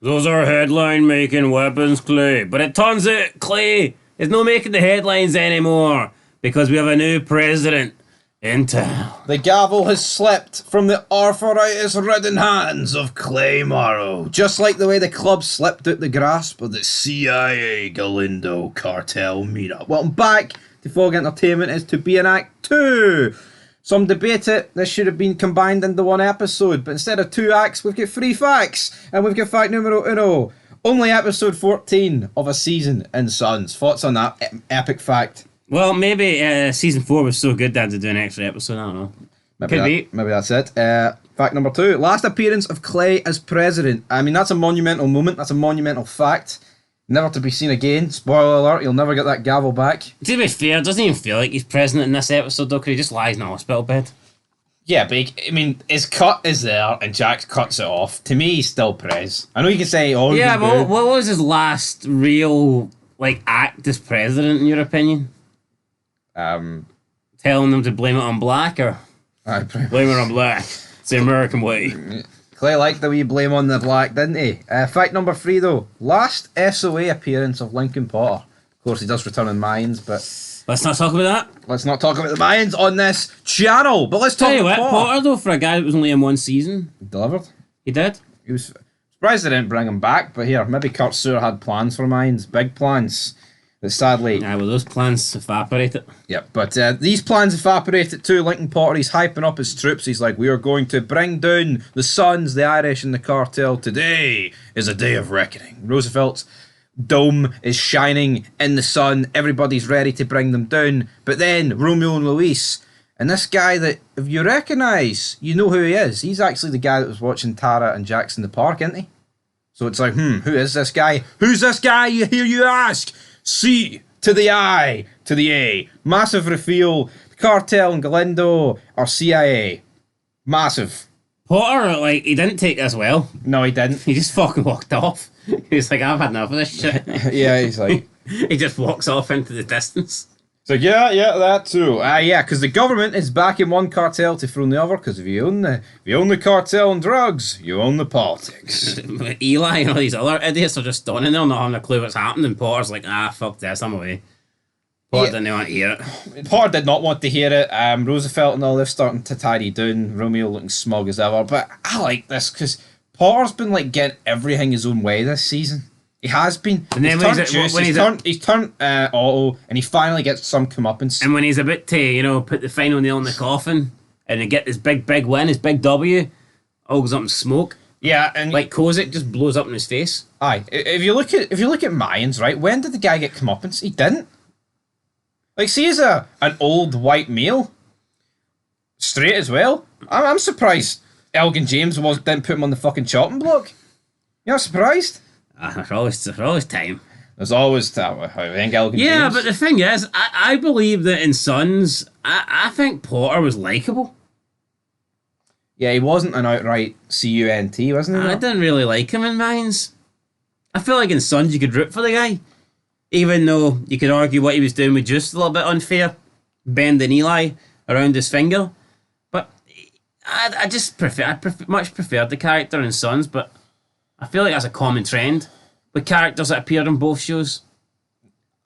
Those are headline-making weapons, Clay. But it turns out Clay is not making the headlines anymore because we have a new president in town. The gavel has slipped from the arthritis-ridden hands of Clay Morrow, just like the way the club slipped out the grasp of the CIA Galindo cartel meetup. Welcome back to Fog Entertainment is to be in Act 2. Some debate it, this should have been combined into one episode, but instead of 2 acts, we've got 3 facts, and we've got fact numero uno. Only episode 14 of a season in Sons. Thoughts on that epic fact? Well, maybe season 4 was so good they had to do an extra episode, I don't know. Maybe that's it. Fact number 2. Last appearance of Clay as president. I mean, that's a monumental moment. That's a monumental fact. Never to be seen again. Spoiler alert, you'll never get that gavel back. To be fair, it doesn't even feel like he's president in this episode, though, because he just lies in a hospital bed. Yeah, but his cut is there, and Jack cuts it off. To me, he's still Prez. I know you can say, oh, yeah, but what was his last real, act as president, in your opinion? Telling them to blame it on black, or blame it on black. It's the American way. Clay liked the wee blame on the black, didn't he? Fact number 3, though. Last SOA appearance of Lincoln Potter. Of course, he does return in Mayans, but... Let's not talk about that. Let's not talk about the Mayans on this channel, but let's talk about Potter, though, for a guy that was only in one season. He delivered. He did. He was surprised they didn't bring him back, but here, maybe Kurt Sewer had plans for Mayans. Big plans. But sadly... well, those plans evaporated. Yep, but these plans evaporated too. Lincoln Potter, he's hyping up his troops. He's like, we are going to bring down the Sons, the Irish, and the cartel. Today is a day of reckoning. Roosevelt's dome is shining in the sun. Everybody's ready to bring them down. But then, Romeo and Luis, and this guy that, if you recognise, you know who he is. He's actually the guy that was watching Tara and Jax in the park, isn't he? So it's like, who is this guy? Who's this guy, you hear you ask? C to the I to the A. Massive reveal. The cartel and Galindo are CIA. Massive. Potter, he didn't take this well. No, he didn't. He just fucking walked off. He's like, I've had enough of this shit. Yeah, he's like... he just walks off into the distance. It's like, yeah, that too. Yeah, because the government is backing one cartel to throw the other, because if you own the cartel and drugs, you own the politics. Eli and all these other idiots are just standing there not having a clue what's happening, and Potter's like, fuck this, I'm away. Potter didn't want to hear it. Potter did not want to hear it. Roosevelt and all, they're starting to tidy down. Romeo looking smug as ever. But I like this, because Potter's been getting everything his own way this season. He has been. And then he's turned Otto, and he finally gets some comeuppance. And when he's about to, put the final nail in the coffin, and then get this big win, his big W, all goes up in smoke. Yeah, and Kozik just blows up in his face. Aye, if you look at Mayans, right? When did the guy get comeuppance? He didn't. See, as an old white male, straight as well. I'm surprised Elgin James didn't put him on the fucking chopping block. You're not surprised? There's always time. There's always time. I think Elgin James. Yeah, but the thing is, I believe that in Sons, I think Potter was likeable. Yeah, he wasn't an outright cunt, wasn't he? I didn't really like him in Mines. I feel like in Sons you could root for the guy. Even though you could argue what he was doing was just a little bit unfair, bending Eli around his finger. But I much preferred the character in Sons, but I feel like that's a common trend with characters that appeared on both shows.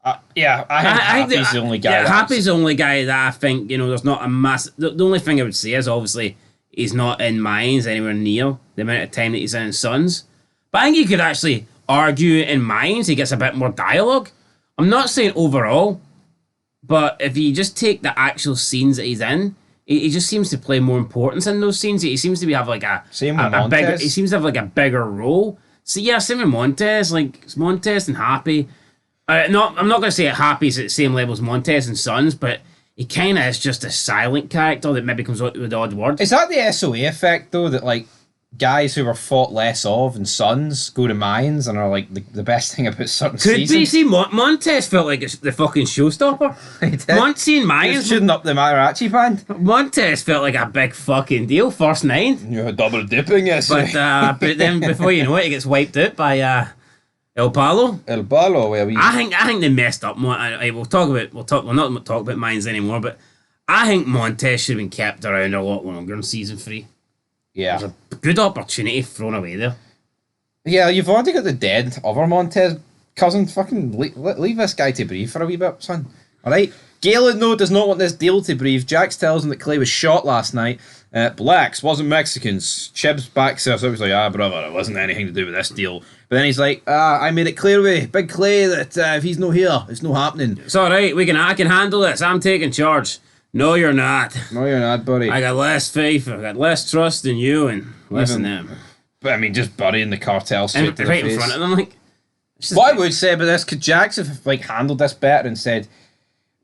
I think Happy's the only guy. Yeah, Happy's the only guy that I think, there's not a massive... The only thing I would say is, obviously, he's not in Mines anywhere near the amount of time that he's in Sons. But I think you could actually argue in Mines he gets a bit more dialogue. I'm not saying overall, but if you just take the actual scenes that he's in, he just seems to play more importance in those scenes. He seems to have he seems to have a bigger role. So yeah, same with Montez. Montez and Happy. I'm not going to say Happy's at the same level as Montez and Sons, but he kind of is just a silent character that maybe comes out with odd words. Is that the SOA effect though? That guys who were thought less of in Sons go to Mayans and are the best thing about certain seasons. Could be. See, Montez felt like the fucking showstopper. He did. Seeing Mayans shooting up the mariachi band. Montez felt like a big fucking deal. First 9. You're double dipping, yes. But then before you know it, he gets wiped out by El Palo. I think they messed up. We'll not talk about Mayans anymore. But I think Montez should have been kept around a lot longer in season 3. Yeah. There's a good opportunity thrown away there. Yeah, you've already got the dead other Montez cousin. Fucking leave this guy to breathe for a wee bit, son. Alright? Galen, though, does not want this deal to breathe. Jax tells him that Clay was shot last night. Blacks, wasn't Mexicans. Chibs backs us. I was like, brother, it wasn't anything to do with this deal. But then he's like, I made it clear with Big Clay that if he's no here, it's no happening. It's alright, I can handle this. I'm taking charge. No, you're not. No, you're not, buddy. I got less faith, I got less trust in you and less in them. But I mean, just burying the cartel straight to the right face. in front of them, like. What I would say about this, could Jax have like handled this better and said,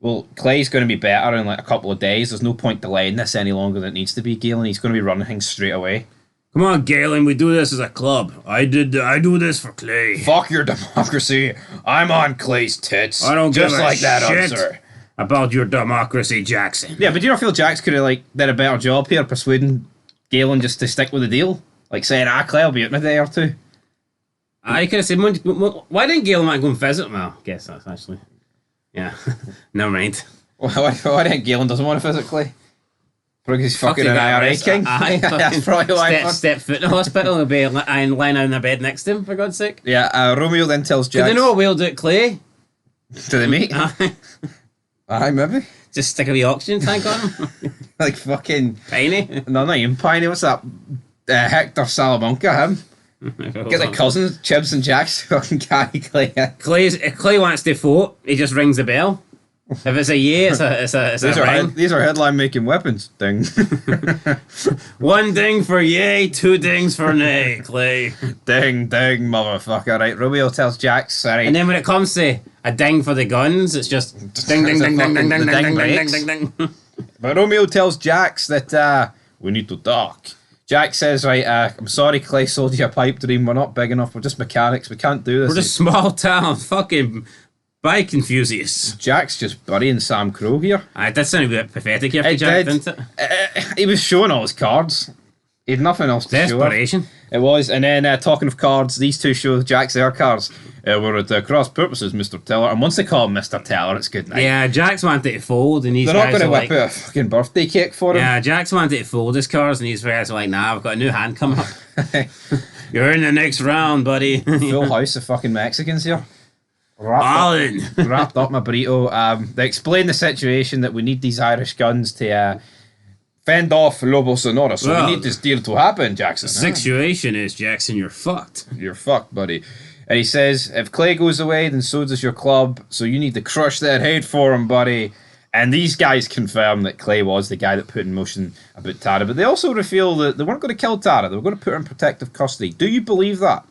well, Clay's going to be better in like a couple of days. There's no point delaying this any longer than it needs to be, Galen. He's going to be running things straight away. Come on, Galen, we do this as a club. I do this for Clay. Fuck your democracy. I'm on Clay's tits. I don't just give a like that, shit sir. About your democracy, Jackson. Yeah, but do you not feel Jax could have like did a better job here persuading Galen just to stick with the deal? Like saying, Clay will be out in a day or two. I could have said, why didn't Galen want to go and visit? Well, I guess that's actually... Yeah, never mind. Why didn't Galen doesn't want to visit Clay? Because he's fucking an IRA king. That's probably why. Step foot in the hospital and be lying on the bed next to him, for God's sake. Yeah, Romeo then tells Jax... Do they know a whale do it, Clay? Do they meet? Aye, maybe. Just stick a wee oxygen tank on him. Like fucking... Piney? No, not even Piney. What's that? Hector Salamanca, him. Get the cousins, Chibs and Jax, fucking carry Clay. If Clay wants to vote, he just rings the bell. If it's a yeah, it's a ring. These are headline making weapons. Ding. One ding for yay, two dings for nay, Clay. Ding, ding, motherfucker. Right, Romeo tells Jax, sorry. And then when it comes to a ding for the guns, it's just ding, ding, ding, ding, ding, ding, ding, ding, ding, ding, ding. But Romeo tells Jax that we need to talk. Jax says, right, I'm sorry Clay sold you a pipe dream. We're not big enough. We're just mechanics. We can't do this. We're just small town fucking bike enthusiasts. Jax just burying Sam Crow here. It did sound a bit pathetic after Jack, didn't it? He was showing all his cards. He had nothing else to Desperation. show. It was. And then talking of cards, these two show Jax their cards. We're at cross purposes, Mr. Teller. And once they call him Mr. Teller, it's good night. Yeah, Jax wanted to fold, and these They're not guys going to are whip like, out a fucking birthday cake for him. Yeah, Jax wanted to fold his cards, and these guys are like, nah, I've got a new hand coming up. You're in the next round, buddy. Full house of fucking Mexicans here. Alan. Wrapped up my burrito. They explain the situation that we need these Irish guns to fend off Lobo Sonora. So we need this deal to happen, Jackson. The situation is, Jackson, you're fucked. You're fucked, buddy. And he says, if Clay goes away, then so does your club. So you need to crush that hate for him, buddy. And these guys confirm that Clay was the guy that put in motion about Tara. But they also reveal that they weren't going to kill Tara. They were going to put her in protective custody. Do you believe that?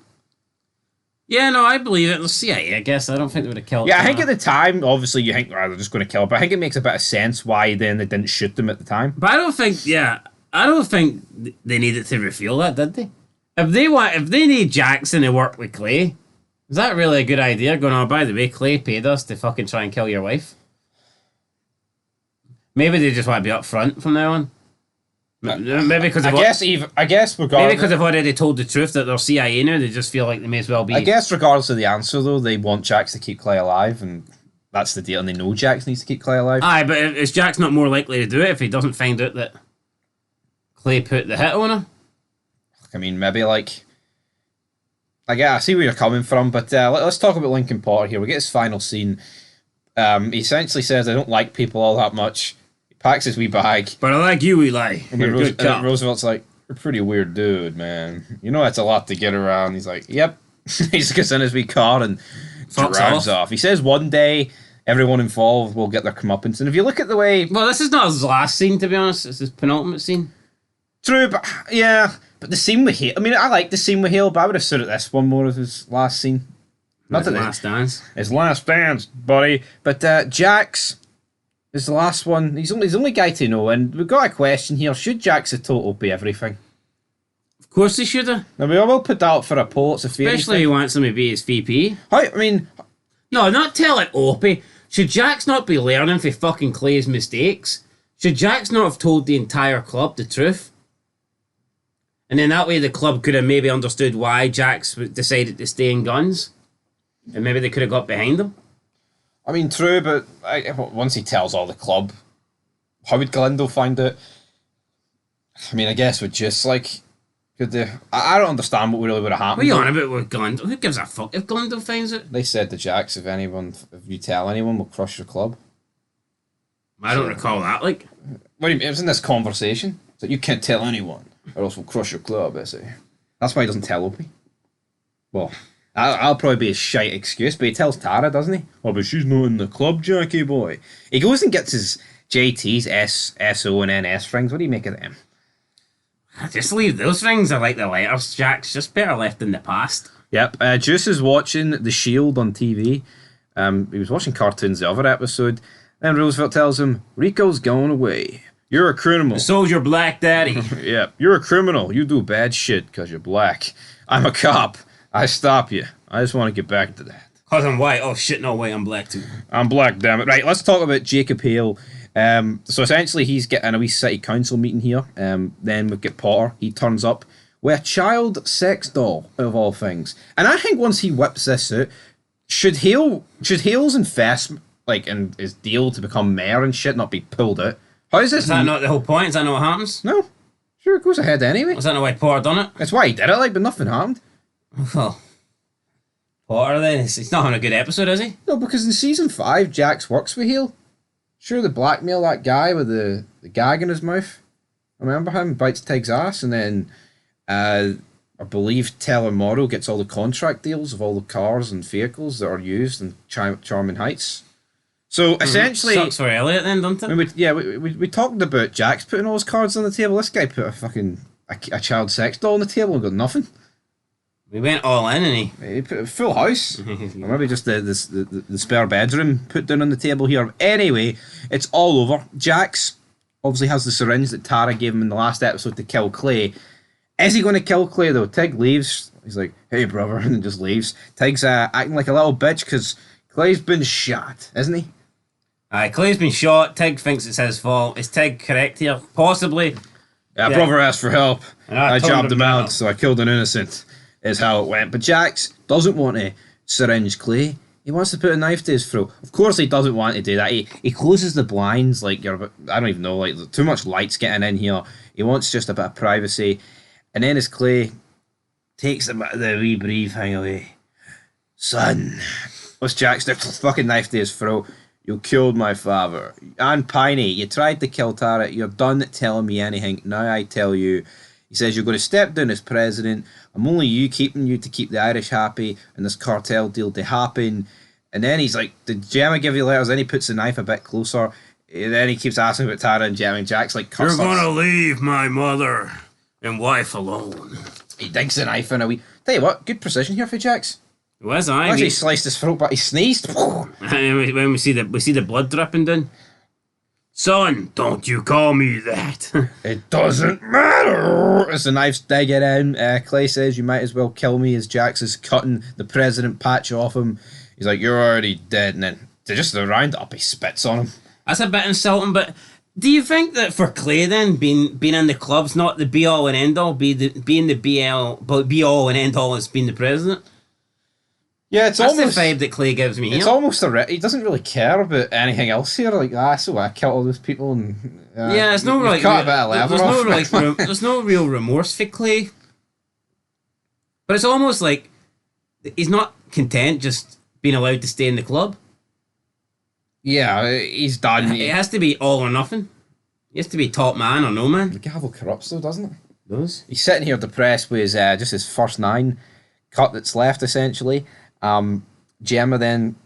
Yeah, no, I believe it. The CIA, I guess. I don't think they would have killed Yeah, Tara. I think at the time, obviously, you think, they're just going to kill her. But I think it makes a bit of sense why then they didn't shoot them at the time. But I don't think they needed to reveal that, did they? If they need Jackson to work with Clay, is that really a good idea? Going, by the way, Clay paid us to fucking try and kill your wife. Maybe they just want to be upfront from now on. Maybe because I guess regardless. Maybe because they've already told the truth that they're CIA now, they just feel like they may as well be. I guess regardless of the answer, though, they want Jax to keep Clay alive, and that's the deal. And they know Jax needs to keep Clay alive. Aye, but is Jax not more likely to do it if he doesn't find out that Clay put the hit on her? I mean, maybe like. I see where you're coming from, but let's talk about Lincoln Potter here. We get his final scene. He essentially says, I don't like people all that much. He packs his wee bag. But I like you, Eli. You're a good cop. Roosevelt's like, you're a pretty weird dude, man. You know that's a lot to get around. He's like, yep. He just gets in his wee car and drives off. He says one day everyone involved will get their comeuppance. And if you look at the way... Well, this is not his last scene, to be honest. It's his penultimate scene. True, but yeah... But the scene with Hale, I mean, I like the scene with Hale, but I would have stood at this one more as his last scene. Not his last dance. His last dance, buddy. But Jax is the last one. He's the only guy to know, and we've got a question here. Should Jax a total be everything? Of course he should have. Now, we will put that up for a poll. It's a fair Especially if he wants him to be his VP. I mean... No, not tell it, Opie. Should Jax not be learning from fucking Clay's mistakes? Should Jax not have told the entire club the truth? And then that way the club could have maybe understood why Jax decided to stay in guns. And maybe they could have got behind him. I mean, true, but once he tells all the club, how would Galindo find it? I mean, I guess with just, like, Could they? I don't understand what really would have What are happened. you on about with Glendale? Who gives a fuck if Glendale finds it? They said to Jax, if you tell anyone, we'll crush your club. I don't recall that. Like, What do you mean? It was in this conversation. So you can't tell anyone, or else we'll crush your club, I say. That's why he doesn't tell Opie. Well, I'll probably be a shite excuse, but he tells Tara, doesn't he? Oh, but she's not in the club, Jackie boy. He goes and gets his JT's SO and NS rings. What do you make of them? just leave those things. I like the letters. Jack's just better left in the past. Yep. Juice is watching The Shield on TV. He was watching cartoons the other episode. Then Roosevelt tells him, Rico's going away. You're a criminal. So's your black daddy. Yeah, you're a criminal. You do bad shit because you're black. I'm a cop. I stop you. I just want to get back to that. Cause I'm white. Oh shit, no way, I'm black too. I'm black, damn it. Right, let's talk about Jacob Hale. So essentially he's getting a wee city council meeting here. Then we get Potter. He turns up with a child sex doll, of all things. And I think once he whips this out, should Hale's investment, like, in his deal to become mayor and shit not be pulled out? How is this? Is that not the whole point? Is that not what happens? No. Sure, it goes ahead anyway. Was that not why Potter done it? That's why he did it, like, but nothing happened. Well, Potter then, he's not having a good episode, is he? No, because in season 5, Jax works with Hale. Sure, they blackmail that guy with the gag in his mouth. Remember him? Bites Tig's ass, and then I believe Teller Morrow gets all the contract deals of all the cars and vehicles that are used in Charming Heights. So essentially, sucks for Elliot then, doesn't it? we talked about Jax putting all his cards on the table. This guy put a child sex doll on the table and got nothing. We went all in, and he put a full house, or maybe just the spare bedroom put down on the table here. Anyway, it's all over. Jax obviously has the syringe that Tara gave him in the last episode to kill Clay. Is he going to kill Clay though? Tig leaves. He's like, "Hey, brother," and then just leaves. Tig's acting like a little bitch because Clay's been shot, isn't he? Clay's been shot. Tig thinks it's his fault. Is Tig correct here? Possibly. Yeah, brother asked for help. I jobbed him out, out, so I killed an innocent. Is how it went. But Jax doesn't want to syringe Clay. He wants to put a knife to his throat. Of course he doesn't want to do that. He closes the blinds like I don't even know, like too much light's getting in here. He wants just a bit of privacy. And then as Clay takes the wee breathe thing away. Son. What's Jax do? Fucking knife to his throat. You killed my father. And Piney, you tried to kill Tara. You're done telling me anything. Now I tell you. He says, you're going to step down as president. I'm only keeping you to keep the Irish happy and this cartel deal to happen. And then he's like, did Gemma give you letters? Then he puts the knife a bit closer. And then he keeps asking about Tara and Gemma, and Jack's like, you're going to leave my mother and wife alone. He digs the knife in a wee... Tell you what, good precision here for Jax. It was, As he sliced his throat, but he sneezed. When we see the blood dripping down. Son, don't you call me that. It doesn't matter. As the knife's digging in, Clay says, you might as well kill me, as Jax is cutting the president patch off him. He's like, you're already dead. And then to just round it up, he spits on him. That's a bit insulting, but do you think that for Clay then, being in the club's not the be-all and end-all, being the be-all and end-all as being the president? Yeah, it's That's almost the vibe that Clay gives me. It's almost he doesn't really care about anything else here. Like, so I killed all those people, and yeah, it's no like cut a bit of leather off. There's no real remorse for Clay, but it's almost like he's not content just being allowed to stay in the club. Yeah, he's done. It has to be all or nothing. He has to be top man or no man. The gavel corrupts though, doesn't it? Does. He's sitting here depressed with just his first 9 cut that's left essentially. Gemma then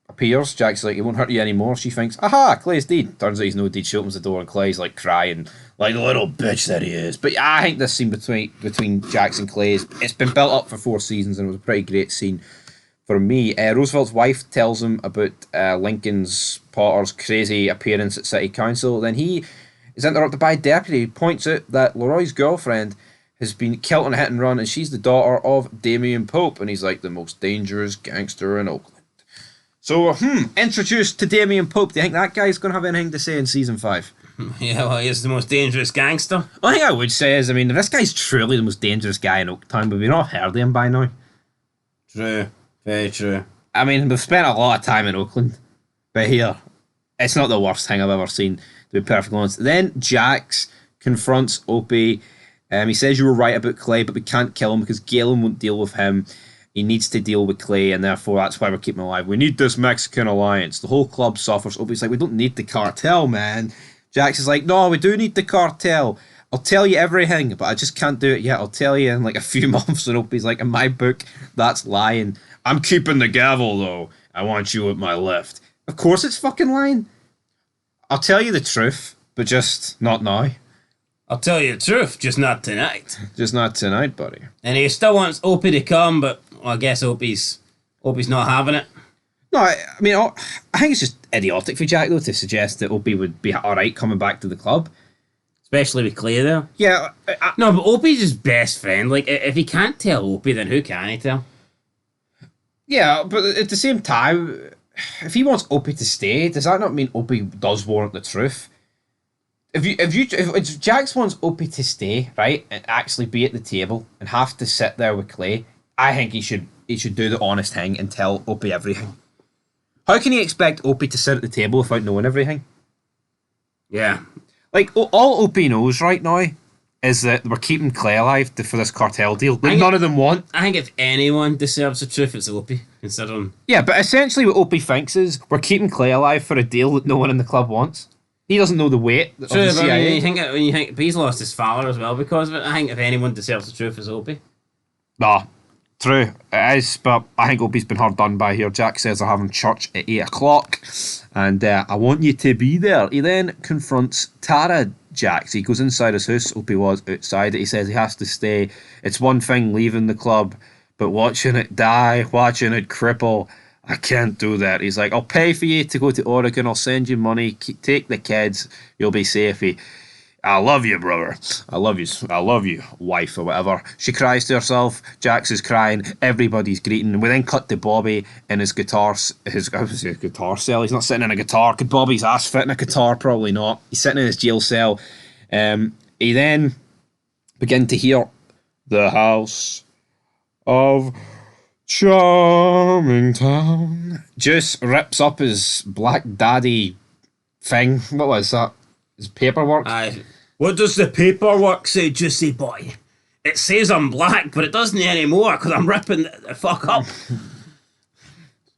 appears. Jack's like, it won't hurt you anymore. She thinks, aha, Clay's dead. Turns out he's no dead. She opens the door and Clay's like crying, like the little bitch that he is. But I think this scene between Jax and Clay, it's been built up for 4 seasons and it was a pretty great scene for me. Roosevelt's wife tells him about Lincoln's Potter's crazy appearance at City Council. Then he is interrupted by a deputy who points out that Leroy's girlfriend has been killed in a hit and run, and she's the daughter of Damien Pope, and he's like the most dangerous gangster in Oakland. So, introduced to Damien Pope. Do you think that guy's going to have anything to say in season 5? Yeah, well, he's the most dangerous gangster. One thing I would say is, I mean, if this guy's truly the most dangerous guy in Oaktown, but we've not heard of him by now. True. Very true. I mean, we've spent a lot of time in Oakland, but here, it's not the worst thing I've ever seen, to be perfectly honest. Then Jax confronts Opie, He says you were right about Clay, but we can't kill him because Galen won't deal with him. He needs to deal with Clay, and therefore that's why we're keeping him alive. We need this Mexican alliance. The whole club suffers. Opie's like, we don't need the cartel, man. Jax is like, no, we do need the cartel. I'll tell you everything, but I just can't do it yet. I'll tell you in like a few months. And Opie's like, in my book, that's lying. I'm keeping the gavel, though. I want you at my left. Of course it's fucking lying. I'll tell you the truth, but just not now. I'll tell you the truth, just not tonight. Just not tonight, buddy. And he still wants Opie to come, but well, I guess Opie's not having it. No, I mean, I think it's just idiotic for Jack, though, to suggest that Opie would be alright coming back to the club. Especially with Clay there. Yeah. No, but Opie's his best friend. Like, if he can't tell Opie, then who can he tell? Yeah, but at the same time, if he wants Opie to stay, does that not mean Opie does warrant the truth? If Jax wants Opie to stay, right, and actually be at the table and have to sit there with Clay, I think he should do the honest thing and tell Opie everything. How can he expect Opie to sit at the table without knowing everything? Yeah. Like, all Opie knows right now is that we're keeping Clay alive for this cartel deal that none of them want. I think if anyone deserves the truth, it's Opie, considering... Yeah, but essentially what Opie thinks is we're keeping Clay alive for a deal that no one in the club wants. He doesn't know the weight of the CIA. When you think he's lost his father as well because of it, I think if anyone deserves the truth, it's Opie. Nah, true. It is, but I think Opie's been hard done by here. Jack says they're having church at 8 o'clock, and I want you to be there. He then confronts Tara Jax. He goes inside his house. Opie was outside it. He says he has to stay. It's one thing leaving the club, but watching it die, watching it cripple, I can't do that. He's like, I'll pay for you to go to Oregon. I'll send you money. Take the kids. You'll be safe. I love you, brother. I love you, wife or whatever. She cries to herself. Jax is crying. Everybody's greeting. We then cut to Bobby in his guitar cell. He's not sitting in a guitar. Could Bobby's ass fit in a guitar? Probably not. He's sitting in his jail cell. He then begin to hear the house of Charming Town. Juice rips up his Black Daddy thing. What was that? His paperwork? What does the paperwork say, Juicy Boy? It says I'm black, but it doesn't anymore because I'm ripping the fuck up.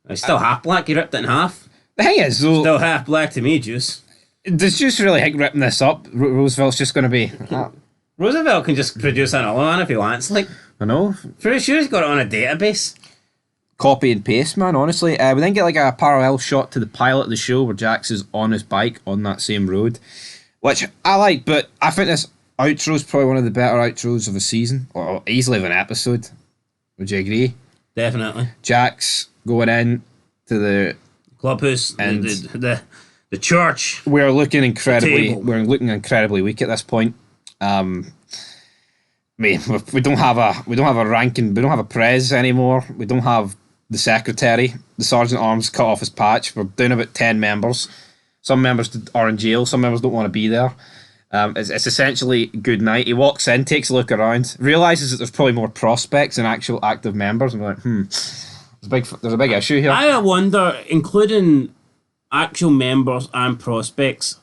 He's still half black. He ripped it in half. The thing is, though, still half black to me, Juice. Does Juice really think ripping this up? Roosevelt's just going to be... Roosevelt can just produce another one if he wants. Like, I know. Pretty sure he's got it on a database. Copy and paste, man, honestly. We then get like a parallel shot to the pilot of the show where Jax is on his bike on that same road, which I like, but I think this outro is probably one of the better outros of a season, or easily of an episode. Would you agree? Definitely. Jax going in to the clubhouse and the church. We're looking incredibly weak at this point. I mean, we don't have a ranking, we don't have a prez anymore. We don't have the secretary. The sergeant at arms cut off his patch. We're down about 10 members. Some members are in jail. Some members don't want to be there. It's essentially good night. He walks in, takes a look around, realises that there's probably more prospects than actual active members. And we're like, there's a big issue here. I wonder, including actual members and prospects,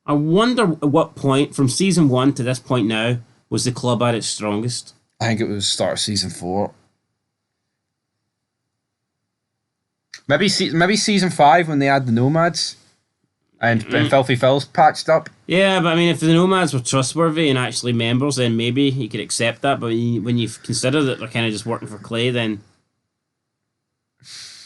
I wonder at what point, from season 1 to this point now, was the club at its strongest? I think it was the start of season 4. Maybe season 5 when they had the Nomads and Filthy Phil's patched up. Yeah, but I mean, if the Nomads were trustworthy and actually members, then maybe you could accept that. But when you consider that they're kind of just working for Clay, then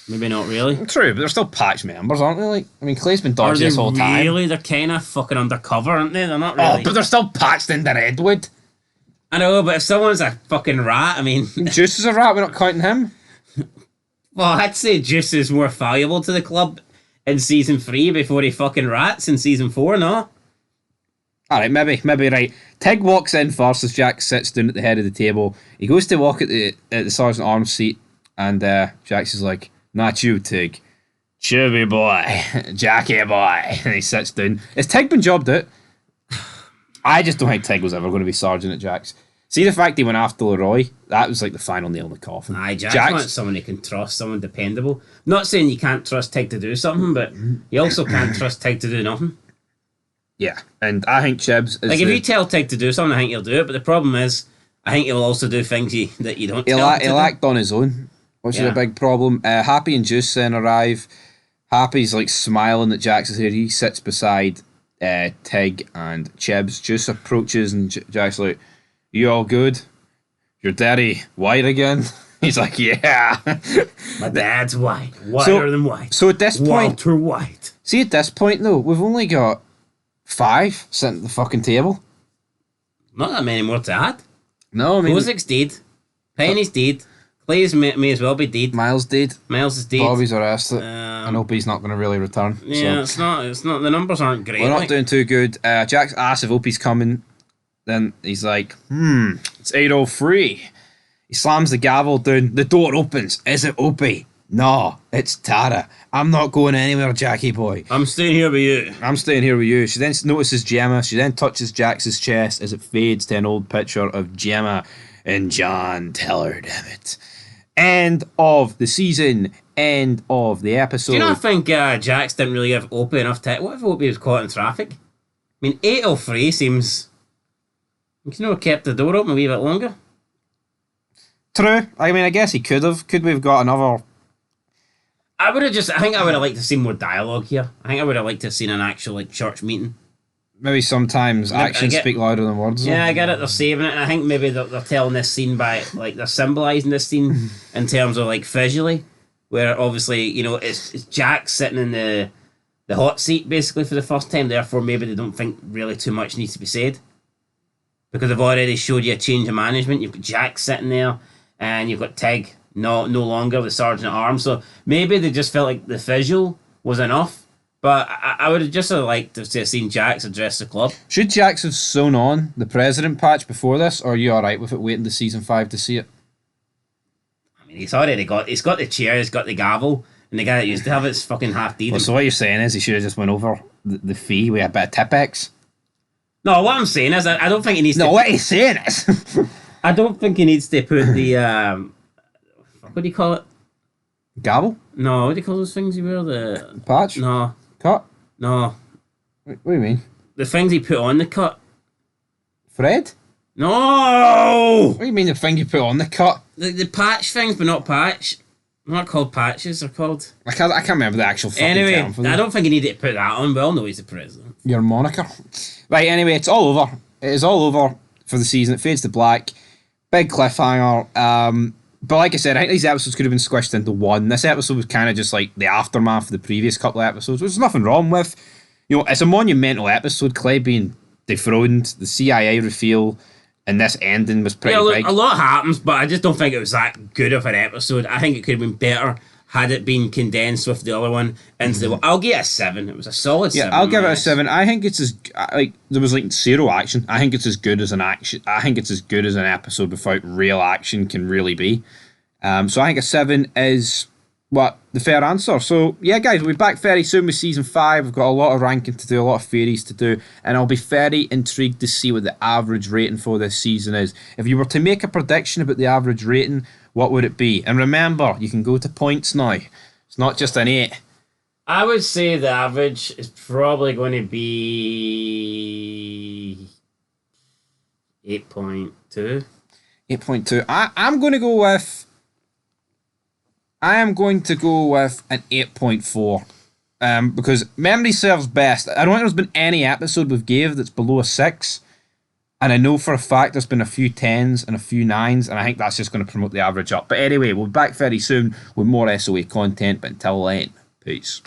maybe not really. True, but they're still patched members, aren't they? Like, I mean, Clay's been dodgy this whole time. Really? They're kind of fucking undercover, aren't they? They're not really. Oh, but they're still patched into Redwood. I know, but if someone's a fucking rat, I mean... Juice is a rat, we're not counting him. Well, I'd say Juice is more valuable to the club in season 3 before he fucking rats in season 4, no? Alright, maybe right. Tig walks in first as Jack sits down at the head of the table. He goes to walk at the sergeant arms seat, and Jax is like, not you, Tig. Chubby boy. Jackie boy. And he sits down. Has Tig been jobbed out? I just don't think Tig was ever going to be sergeant at Jax. See the fact he went after Leroy? That was like the final nail in the coffin. Aye, Jax wants someone he can trust, someone dependable. Not saying you can't trust Tig to do something, but you also can't trust Tig to do nothing. Yeah, and I think Chibs is Like, if you tell Tig to do something, I think he'll do it. But the problem is, I think he'll also do things that you don't tell him to he'll do. act on his own, which is a big problem. Happy and Juice then arrive. Happy's like smiling that Jax is here. He sits beside Tig and Chibs. Juice approaches and Jack's like, "You all good? Your daddy white again?" He's like, "Yeah." My dad's white. Whiter than white. So at this point, Walter White. see at this point though, we've only got 5 sitting at the fucking table. Not that many more to add. No, I mean, Kozik's dead. Penny's dead. Clay's may as well be dead. Miles dead. Miles is dead. Bobby's arrested. I hope he's not going to really return. Yeah, so. it's not. The numbers aren't great. We're not doing too good. Jack's asks if Opie's coming. Then he's like, it's 8:03. He slams the gavel down. The door opens. Is it Opie? No, it's Tara. I'm not going anywhere, Jackie boy. I'm staying here with you. I'm staying here with you. She then notices Gemma. She then touches Jax's chest as it fades to an old picture of Gemma and John Teller, damn it. End of the season. End of the episode. Do you not think Jax didn't really give Opie enough time? What if Opie was caught in traffic? I mean, 8:03 seems... You could have kept the door open a wee bit longer. True. I mean, I guess he could have. Could we have got another... I think I would have liked to see more dialogue here. I think I would have liked to have seen an actual like church meeting. Maybe sometimes actions speak louder than words. Yeah, I get it. They're saving it, and I think maybe they're telling this scene by like they're symbolising this scene in terms of like visually, where obviously it's Jack sitting in the hot seat basically for the first time. Therefore, maybe they don't think really too much needs to be said because they've already showed you a change of management. You've got Jack sitting there, and you've got Tig no longer the sergeant at arms. So maybe they just felt like the visual was enough. But I would have just liked to have seen Jax address the club. Should Jax have sewn on the president patch before this, or are you alright with it waiting to season 5 to see it? I mean, he's got the chair, he's got the gavel, and the guy that used to have it's fucking half deed. Well, so what you're saying is he should have just went over the fee with a bit of Tipex? No, what I'm saying is I don't think he needs to... No, what he's saying is... I don't think he needs to put the... what do you call it? Gavel? No, what do you call those things you wear? The... Patch? No. Cut? No. What do you mean? The things he put on the cut. Fred? No! What do you mean the thing you put on the cut? The patch things, but not patch. They're not called patches, they're called... I can't remember the actual fucking anyway, term for them. I don't think he needed to put that on. We all know he's the president. Your moniker. Right, anyway, it's all over. It is all over for the season. It fades to black. Big cliffhanger. But like I said, I think these episodes could have been squished into one. This episode was kind of just like the aftermath of the previous couple of episodes, which there's nothing wrong with. It's a monumental episode. Clay being dethroned, the CIA reveal, and this ending was pretty big. A lot happens, but I just don't think it was that good of an episode. I think it could have been better had it been condensed with the other one into the... I'll give it a 7. It was a solid 7. Yeah, I'll give it a 7. I think it's as there was like zero action. I think it's as good as an action. I think it's as good as an episode without real action can really be. So I think a 7 is the fair answer. So yeah, guys, we'll be back very soon with season 5. We've got a lot of ranking to do, a lot of theories to do, and I'll be very intrigued to see what the average rating for this season is. If you were to make a prediction about the average rating, what would it be? And remember, you can go to points now. It's not just an 8. I would say the average is probably going to be 8.2. 8.2. I'm going to go with... I am going to go with an 8.4. Because memory serves best. I don't think there's been any episode we've gave that's below a 6. And I know for a fact there's been a few 10s and a few 9s, and I think that's just going to promote the average up. But anyway, we'll be back very soon with more SOA content. But until then, peace.